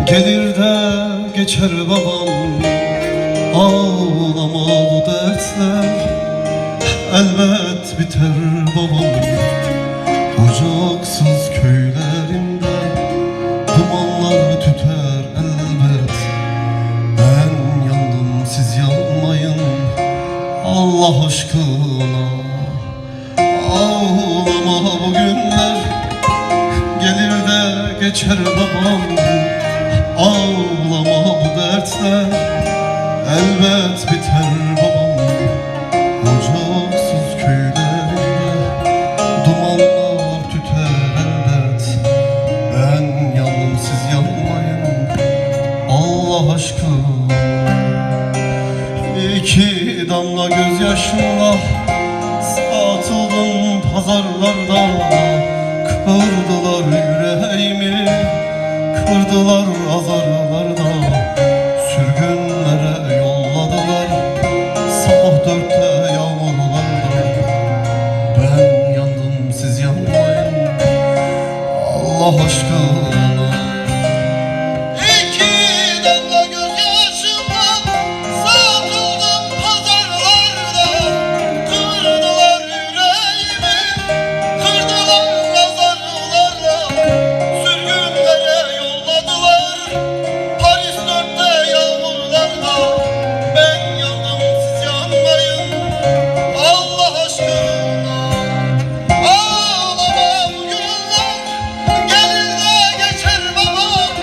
Gelir de geçer babam, ağlama bu dertler elbet biter babam. Ocaksız köylerinde dumanlar tüter elbet. Ben yandım siz yanmayın Allah aşkına. Ağlama bu günler gelir de geçer babam. Ağlama bu dertler elbet biter babam. Ocaksız köylerinde dumanlar tüter elbet. Ben yandım siz yanmayın Allah aşkına. İki damla gözyaşımla satıldım pazarlarda. Kırdılar yüreğimi, kırdılar azarlarda. Sürgünlere yolladılar sabah dörtte yağmurlarda. Ben yandım siz yanmayın Allah aşkına. İki damla gözyaşımla satıldım pazarlarda. Kırdılar yüreğimi, kırdılar azarlarla. Sürgünlere yolladılar Paris dörtte yağmurlarda. Ben yandım siz yanmayın Allah aşkına. Ağlama bu günler gelir de geçer babam.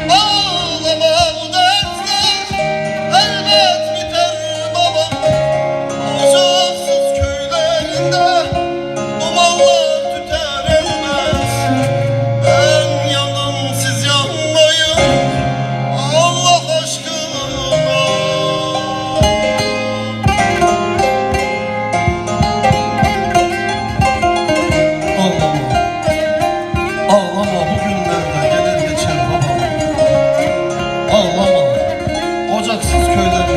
Ağlama bu dertler elbet biter babam. Ocaksız köylerinde dumanlar tüter elbet. Ben yandım siz yanmayın Allah aşkına. Ağlama, ağlama bu günlerde gelir geçer babam. Ağlama, ocaksız köyler